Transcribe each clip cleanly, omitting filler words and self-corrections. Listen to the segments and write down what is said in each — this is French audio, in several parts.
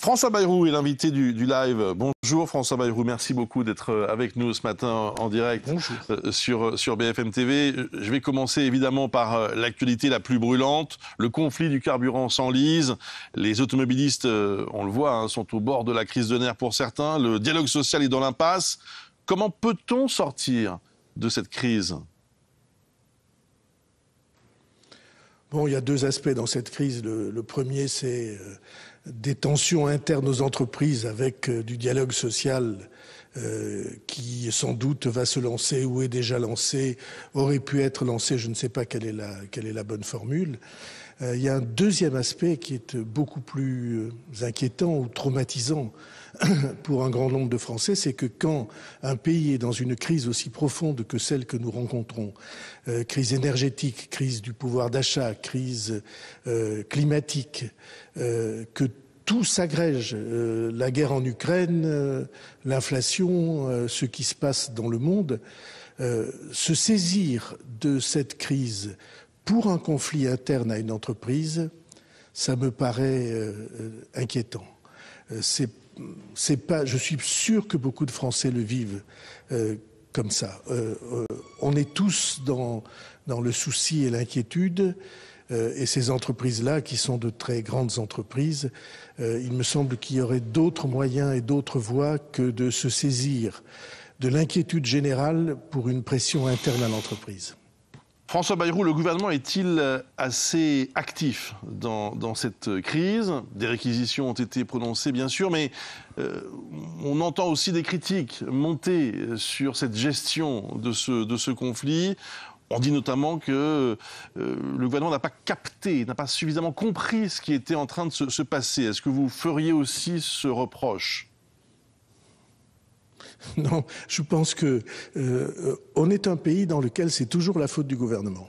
François Bayrou est l'invité du live. Bonjour François Bayrou, merci beaucoup d'être avec nous ce matin en direct sur BFM TV. Je vais commencer évidemment par l'actualité la plus brûlante. Le conflit du carburant s'enlise. Les automobilistes, on le voit, sont au bord de la crise de nerfs pour certains. Le dialogue social est dans l'impasse. Comment peut-on sortir de cette crise ? Bon, il y a deux aspects dans cette crise. Le premier, c'est des tensions internes aux entreprises avec du dialogue social qui sans doute va se lancer ou est déjà lancé, aurait pu être lancé, je ne sais pas quelle est la bonne formule. Il y a un deuxième aspect qui est beaucoup plus inquiétant ou traumatisant pour un grand nombre de Français, c'est que quand un pays est dans une crise aussi profonde que celle que nous rencontrons, crise énergétique, crise du pouvoir d'achat, crise climatique, que tout s'agrège, la guerre en Ukraine, l'inflation, ce qui se passe dans le monde, se saisir de cette crise pour un conflit interne à une entreprise, ça me paraît inquiétant. C'est pas, je suis sûr que beaucoup de Français le vivent comme ça. On est tous dans le souci et l'inquiétude, et ces entreprises-là, qui sont de très grandes entreprises, il me semble qu'il y aurait d'autres moyens et d'autres voies que de se saisir de l'inquiétude générale pour une pression interne à l'entreprise. François Bayrou, le gouvernement est-il assez actif dans cette crise ? Des réquisitions ont été prononcées, bien sûr, mais on entend aussi des critiques monter sur cette gestion de ce conflit. On dit notamment que le gouvernement n'a pas capté, n'a pas suffisamment compris ce qui était en train de se passer. Est-ce que vous feriez aussi ce reproche ? Non, je pense que on est un pays dans lequel c'est toujours la faute du gouvernement.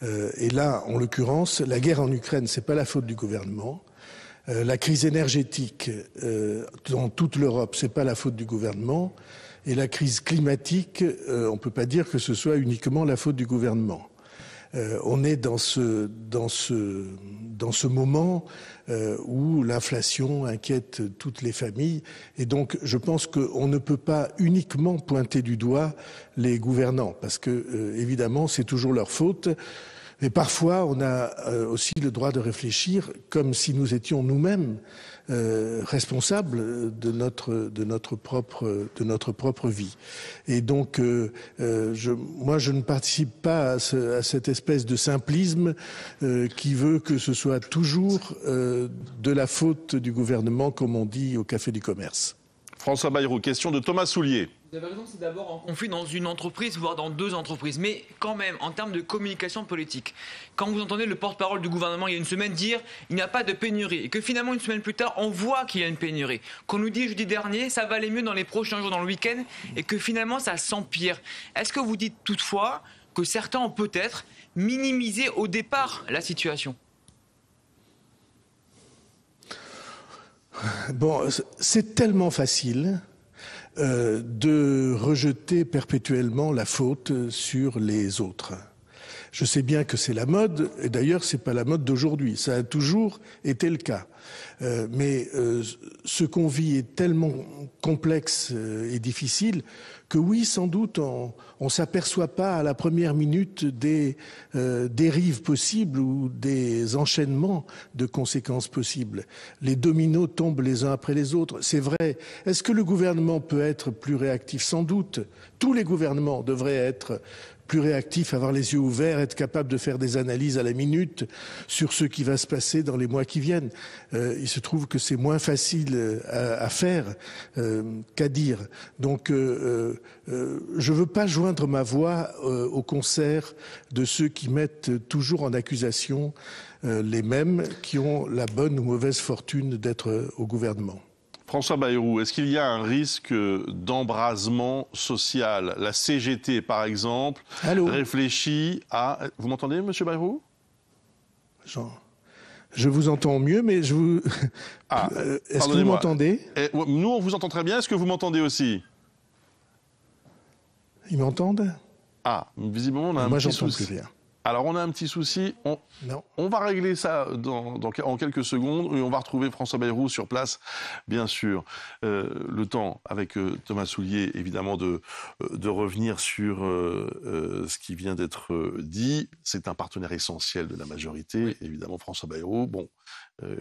Et là, en l'occurrence, la guerre en Ukraine, c'est pas la faute du gouvernement. La crise énergétique dans toute l'Europe, c'est pas la faute du gouvernement. Et la crise climatique, on peut pas dire que ce soit uniquement la faute du gouvernement. On est dans ce moment où l'inflation inquiète toutes les familles. Et donc, je pense qu'on ne peut pas uniquement pointer du doigt les gouvernants, parce que, évidemment, c'est toujours leur faute. Et parfois, on a aussi le droit de réfléchir comme si nous étions nous-mêmes responsables de notre propre vie. Et donc, moi, je ne participe pas à cette espèce de simplisme qui veut que ce soit toujours de la faute du gouvernement, comme on dit au Café du Commerce. François Bayrou, question de Thomas Soulier. Vous avez raison, c'est d'abord en conflit dans une entreprise, voire dans deux entreprises. Mais quand même, en termes de communication politique, quand vous entendez le porte-parole du gouvernement il y a une semaine dire il n'y a pas de pénurie, et que finalement une semaine plus tard, on voit qu'il y a une pénurie, qu'on nous dit jeudi dernier ça va aller mieux dans les prochains jours, dans le week-end, et que finalement ça s'empire. Est-ce que vous dites toutefois que certains ont peut-être minimisé au départ la situation ? Bon, c'est tellement facile de rejeter perpétuellement la faute sur les autres. Je sais bien que c'est la mode, et d'ailleurs c'est pas la mode d'aujourd'hui, ça a toujours été le cas. Mais ce qu'on vit est tellement complexe et difficile que oui, sans doute, on s'aperçoit pas à la première minute des dérives possibles ou des enchaînements de conséquences possibles. Les dominos tombent les uns après les autres. C'est vrai. Est-ce que le gouvernement peut être plus réactif ? Sans doute. Tous les gouvernements devraient être plus réactifs, avoir les yeux ouverts, être capables de faire des analyses à la minute sur ce qui va se passer dans les mois qui viennent. Il se trouve que c'est moins facile à faire qu'à dire. Donc, je veux pas joindre ma voix au concert de ceux qui mettent toujours en accusation les mêmes qui ont la bonne ou mauvaise fortune d'être au gouvernement. François Bayrou, est-ce qu'il y a un risque d'embrasement social ? La CGT, par exemple, réfléchit à... Vous m'entendez, monsieur Bayrou ? Je vous entends mieux, mais je vous... est-ce que vous m'entendez ? Nous, on vous entend très bien. Est-ce que vous m'entendez aussi ? Ils m'entendent ? Visiblement, on a un Moi, petit j'entends souci. plus rien. Alors, on a un petit souci. On va régler ça en quelques secondes et on va retrouver François Bayrou sur place, bien sûr. Le temps, avec Thomas Soulier, évidemment, de revenir sur ce qui vient d'être dit. C'est un partenaire essentiel de la majorité, évidemment, François Bayrou. Bon,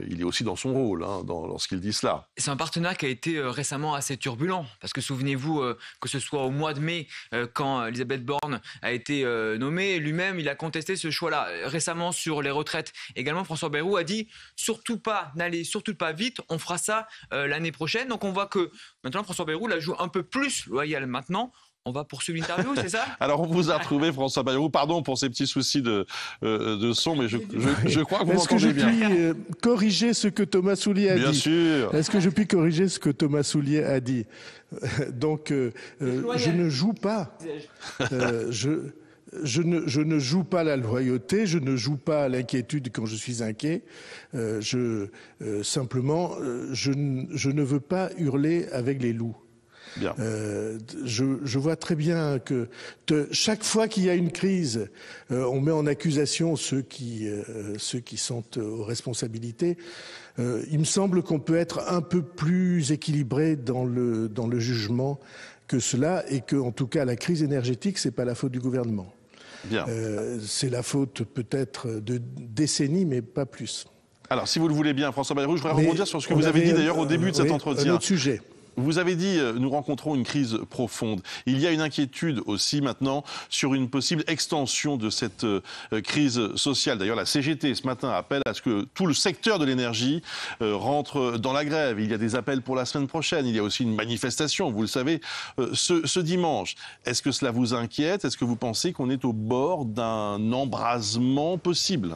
il est aussi dans son rôle lorsqu'il dit cela. C'est un partenaire qui a été récemment assez turbulent, parce que souvenez-vous que ce soit au mois de mai, quand Elisabeth Borne a été nommée, lui-même, il a contesté ce choix-là. Récemment, sur les retraites, également, François Bayrou a dit n'allez surtout pas vite, on fera ça l'année prochaine. Donc on voit que maintenant, François Bayrou la joue un peu plus loyal maintenant. On va poursuivre l'interview, c'est ça? Alors, on vous a retrouvé, François Bayrou. Pardon pour ces petits soucis de son, mais je crois que vous m'entendez bien. Est-ce que je puis corriger ce que Thomas Soulier a dit? Bien sûr. Est-ce que je puis corriger ce que Thomas Soulier a dit? Donc, je ne joue pas. Je ne joue pas la loyauté, je ne joue pas l'inquiétude quand je suis inquiet. Simplement, je ne veux pas hurler avec les loups. Bien. Je vois très bien que chaque fois qu'il y a une crise, on met en accusation ceux qui sont aux responsabilités. Il me semble qu'on peut être un peu plus équilibré dans le jugement que cela, et que, en tout cas, la crise énergétique, c'est pas la faute du gouvernement. Bien. C'est la faute peut-être de décennies, mais pas plus. Alors, si vous le voulez bien, François Bayrou, je voudrais rebondir sur ce que vous avez dit d'ailleurs au début de cet entretien. Un autre sujet. Vous avez dit, nous rencontrons une crise profonde. Il y a une inquiétude aussi maintenant sur une possible extension de cette crise sociale. D'ailleurs, la CGT, ce matin, appelle à ce que tout le secteur de l'énergie rentre dans la grève. Il y a des appels pour la semaine prochaine. Il y a aussi une manifestation, vous le savez, ce dimanche. Est-ce que cela vous inquiète? Est-ce que vous pensez qu'on est au bord d'un embrasement possible?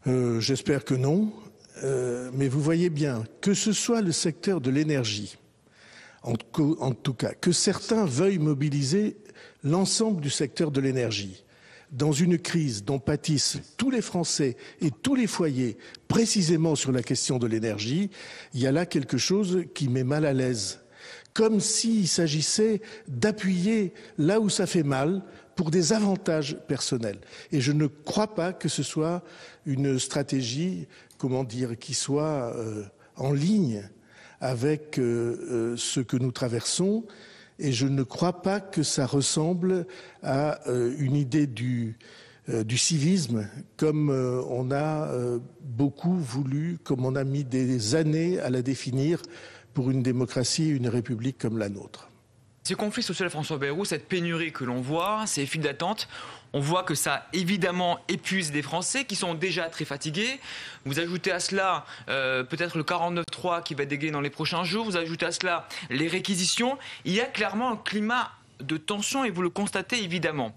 J'espère que non. Mais vous voyez bien, que ce soit le secteur de l'énergie, en tout cas, que certains veuillent mobiliser l'ensemble du secteur de l'énergie dans une crise dont pâtissent tous les Français et tous les foyers, précisément sur la question de l'énergie, il y a là quelque chose qui met mal à l'aise. Comme s'il s'agissait d'appuyer là où ça fait mal pour des avantages personnels. Et je ne crois pas que ce soit une stratégie, qui soit en ligne avec ce que nous traversons. Et je ne crois pas que ça ressemble à une idée du civisme, comme on a beaucoup voulu, comme on a mis des années à la définir pour une démocratie, une république comme la nôtre. Ce conflit social, François Bayrou, cette pénurie que l'on voit, ces files d'attente, on voit que ça, évidemment, épuise des Français qui sont déjà très fatigués. Vous ajoutez à cela peut-être le 49.3 qui va dégainer dans les prochains jours. Vous ajoutez à cela les réquisitions. Il y a clairement un climat de tension et vous le constatez, évidemment.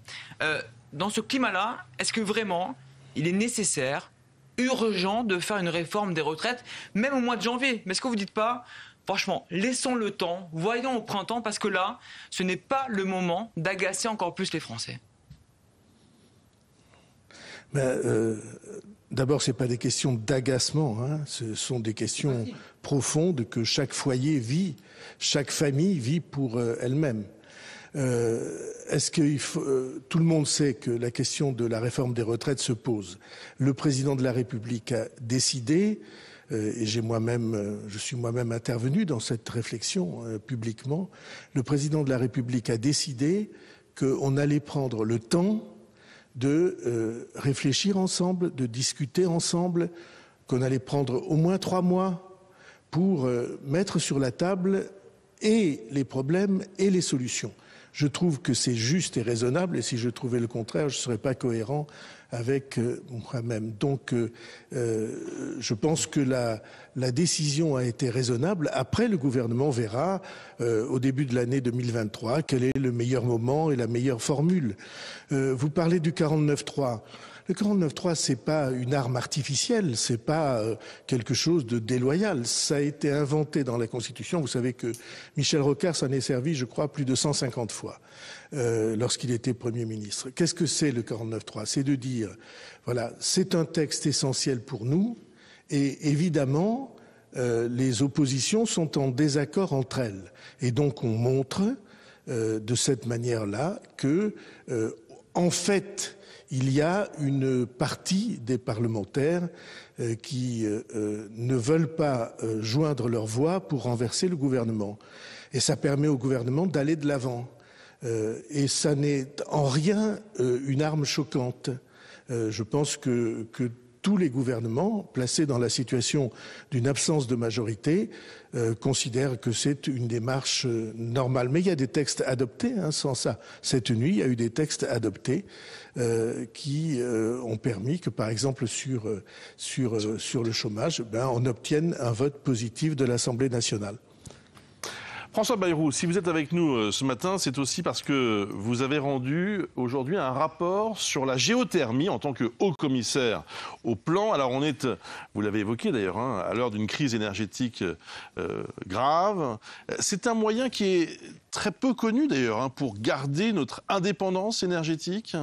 Dans ce climat-là, est-ce que vraiment il est nécessaire, urgent, de faire une réforme des retraites, même au mois de janvier? Mais est-ce que vous ne dites pas, franchement, laissons le temps, voyons au printemps, parce que là, ce n'est pas le moment d'agacer encore plus les Français? D'abord, ce n'est pas des questions d'agacement, ce sont des questions profondes que chaque foyer vit, chaque famille vit pour elle-même. Est-ce que tout le monde sait que la question de la réforme des retraites se pose? Le président de la République a décidé, et je suis moi-même intervenu dans cette réflexion publiquement, le président de la République a décidé qu'on allait prendre le temps de réfléchir ensemble, de discuter ensemble, qu'on allait prendre au moins 3 mois pour mettre sur la table et les problèmes et les solutions. Je trouve que c'est juste et raisonnable, et si je trouvais le contraire, je ne serais pas cohérent avec moi-même. Donc, je pense que la décision a été raisonnable. Après, le gouvernement verra au début de l'année 2023 quel est le meilleur moment et la meilleure formule. Vous parlez du 49.3. Le 49.3, c'est pas une arme artificielle, c'est pas quelque chose de déloyal. Ça a été inventé dans la Constitution. Vous savez que Michel Rocard s'en est servi, je crois, plus de 150 fois lorsqu'il était Premier ministre. Qu'est-ce que c'est le 49.3? C'est de dire, voilà, c'est un texte essentiel pour nous, et évidemment, les oppositions sont en désaccord entre elles. Et donc on montre de cette manière-là que, en fait, il y a une partie des parlementaires qui ne veulent pas joindre leur voix pour renverser le gouvernement. Et ça permet au gouvernement d'aller de l'avant. Et ça n'est en rien une arme choquante. Je pense que tous les gouvernements placés dans la situation d'une absence de majorité considèrent que c'est une démarche normale. Mais il y a des textes adoptés, sans ça. Cette nuit, il y a eu des textes adoptés qui ont permis que, par exemple, sur le chômage, on obtienne un vote positif de l'Assemblée nationale. François Bayrou, si vous êtes avec nous ce matin, c'est aussi parce que vous avez rendu aujourd'hui un rapport sur la géothermie en tant que haut-commissaire au plan. Alors on est, vous l'avez évoqué d'ailleurs, à l'heure d'une crise énergétique grave. C'est un moyen qui est très peu connu d'ailleurs pour garder notre indépendance énergétique.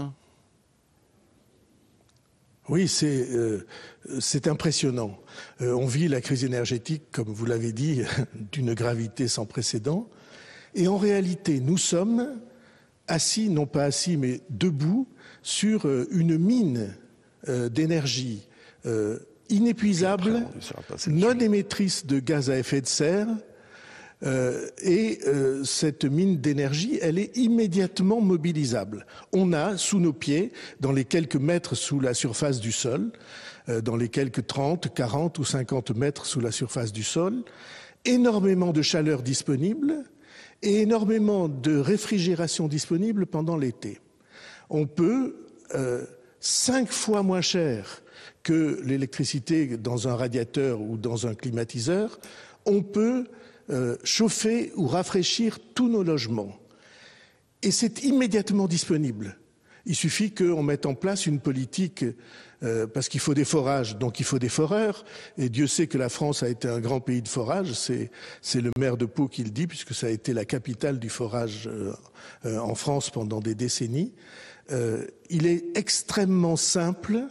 Oui, c'est impressionnant. On vit la crise énergétique, comme vous l'avez dit, d'une gravité sans précédent. Et en réalité, nous sommes assis, non pas assis, mais debout, sur une mine d'énergie inépuisable, non émettrice de gaz à effet de serre. Cette mine d'énergie, elle est immédiatement mobilisable. On a sous nos pieds, dans les quelques mètres sous la surface du sol, dans les quelques 30, 40 ou 50 mètres sous la surface du sol, énormément de chaleur disponible et énormément de réfrigération disponible pendant l'été. On peut 5 fois moins cher que l'électricité dans un radiateur ou dans un climatiseur, on peut chauffer ou rafraîchir tous nos logements. Et c'est immédiatement disponible. Il suffit qu'on mette en place une politique, parce qu'il faut des forages, donc il faut des foreurs. Et Dieu sait que la France a été un grand pays de forage. C'est le maire de Pau qui le dit, puisque ça a été la capitale du forage en France pendant des décennies. Il est extrêmement simple,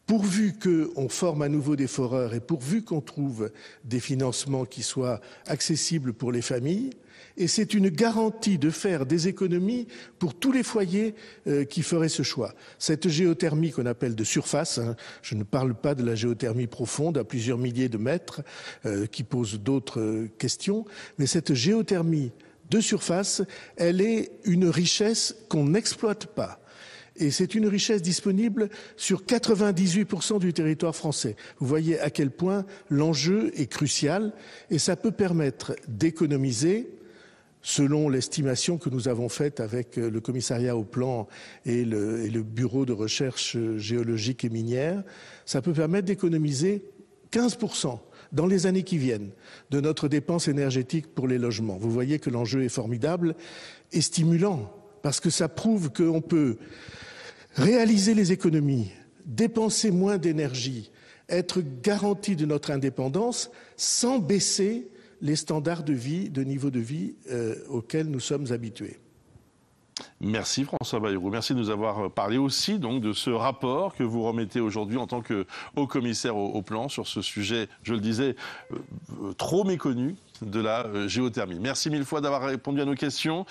pourvu qu'on forme à nouveau des foreurs et pourvu qu'on trouve des financements qui soient accessibles pour les familles. Et c'est une garantie de faire des économies pour tous les foyers qui feraient ce choix. Cette géothermie qu'on appelle de surface, je ne parle pas de la géothermie profonde à plusieurs milliers de mètres qui pose d'autres questions, mais cette géothermie de surface, elle est une richesse qu'on n'exploite pas. Et c'est une richesse disponible sur 98% du territoire français. Vous voyez à quel point l'enjeu est crucial et ça peut permettre d'économiser, selon l'estimation que nous avons faite avec le commissariat au plan et le bureau de recherche géologique et minière, ça peut permettre d'économiser 15% dans les années qui viennent de notre dépense énergétique pour les logements. Vous voyez que l'enjeu est formidable et stimulant parce que ça prouve qu'on peut réaliser les économies, dépenser moins d'énergie, être garanti de notre indépendance sans baisser les standards de vie, de niveau de vie auxquels nous sommes habitués. Merci François Bayrou. Merci de nous avoir parlé aussi donc, de ce rapport que vous remettez aujourd'hui en tant que haut-commissaire au plan sur ce sujet, je le disais, trop méconnu de la géothermie. Merci mille fois d'avoir répondu à nos questions.